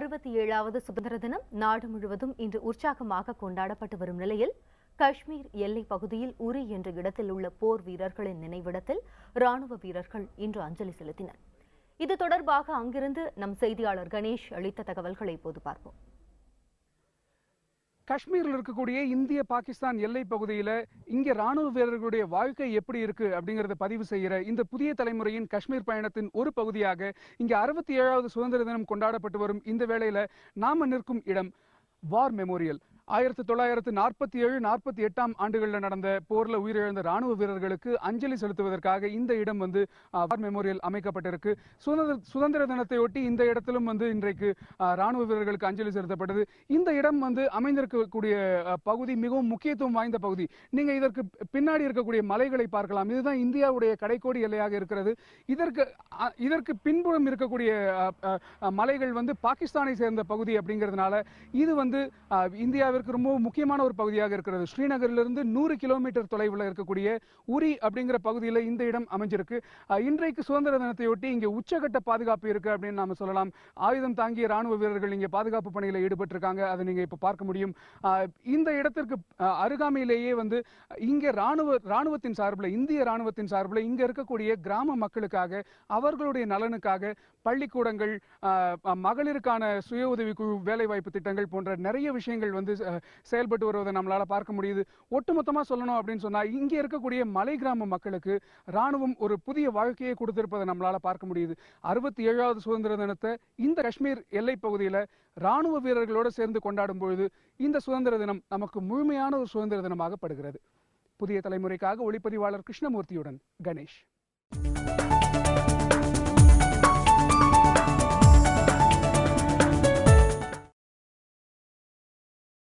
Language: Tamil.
67வது சுதந்திர தினம் நாடு முழுவதும் இன்று உற்சாகமாக கொண்டாடப்பட்டு வரும் நிலையில் காஷ்மீர் எல்லைப் பகுதியில் உரி என்ற இடத்தில் உள்ள போர் வீரர்களின் நினைவிடத்தில் ராணுவ வீரர்கள் இன்று அஞ்சலி செலுத்தினர். இது தொடர்பாக அங்கிருந்து நம் செய்தியாளர் கணேஷ் அளித்த தகவல்களை இப்போது பார்ப்போம். காஷ்மீரில் இருக்கக்கூடிய இந்திய பாகிஸ்தான் எல்லை பகுதியில் இங்கே ராணுவ வீரர்களுடைய வாழ்க்கை எப்படி இருக்கு அப்படிங்கறத பதிவு செய்கிற இந்த புதிய தலைமுறையின் காஷ்மீர் பயணத்தின் ஒரு பகுதியாக இங்கே 67வது சுதந்திர தினம் கொண்டாடப்பட்டு வரும் இந்த வேளையில நாம நிற்கும் இடம் வார் மெமோரியல். 1947-48 ஆண்டுகளில் நடந்த போர்ல உயிரிழந்த ராணுவ வீரர்களுக்கு அஞ்சலி செலுத்துவதற்காக இந்த இடம் வார் மெமோரியல் அமைக்கப்பட்டிருக்கு. சுதந்திர தினத்தையொட்டி இந்த இடத்திலும் இன்றைக்கு ராணுவ வீரர்களுக்கு அஞ்சலி செலுத்தப்பட்டது. இந்த இடம் அமைந்திருக்கக்கூடிய பகுதி மிகவும் முக்கியத்துவம் வாய்ந்த பகுதி. நீங்க இதற்கு பின்னாடி இருக்கக்கூடிய மலைகளை பார்க்கலாம். இதுதான் இந்தியாவுடைய கடைக்கோடி எல்லையாக இருக்கிறது. இதற்கு பின்புறம் இருக்கக்கூடிய மலைகள் பாகிஸ்தானை சேர்ந்த பகுதி அப்படிங்கிறதுனால இது இந்தியாவிற்கு ரொம்ப முக்கியமான ஒரு பகுதியாக இருக்கிறது. ஸ்ரீநகரிலிருந்து 100 கிலோமீட்டர் தொலைவில் இருக்கக்கூடிய உரி அப்படிங்கிற பகுதியில் இந்த இடம் அமைஞ்சிருக்கு. இன்றைக்கு சுதந்திர தினத்தையொட்டி இங்கே உச்சகட்ட பாதுகாப்பு இருக்கு அப்படின்னு நாம சொல்லலாம். ஆயுதம் தாங்கிய ராணுவ வீரர்கள் இங்கே பாதுகாப்பு பணியில் ஈடுபட்டிருக்காங்க. அதை நீங்க இப்ப பார்க்க முடியும். இந்த இடத்திற்கு அருகாமையிலேயே இங்க ராணுவத்தின் சார்பில், இந்திய ராணுவத்தின் சார்பில் இங்க இருக்கக்கூடிய கிராம மக்களுக்காக, அவர்களுடைய நலனுக்காக பள்ளிக்கூடங்கள், மகளிருக்கான சுய உதவி குழு, வேலைவாய்ப்பு திட்டங்கள் போன்ற நிறைய விஷயங்கள் செயல்பட்டு வருவதை நம்மளால பார்க்க முடியுது. ஒட்டுமொத்தமா சொல்லணும் அப்படின்னு சொன்னா இங்க இருக்கக்கூடிய மலை கிராம மக்களுக்கு ராணுவம் ஒரு புதிய வாழ்க்கையை கொடுத்திருப்பதை நம்மளால பார்க்க முடியுது. 67வது சுதந்திர தினத்தை இந்த காஷ்மீர் எல்லை பகுதியில ராணுவ வீரர்களோடு சேர்ந்து கொண்டாடும் பொழுது இந்த சுதந்திர தினம் நமக்கு முழுமையான ஒரு சுதந்திர தினமாக படுகிறது. புதிய தலைமுறைக்காக ஒளிப்பதிவாளர் கிருஷ்ணமூர்த்தியுடன் கணேஷ்.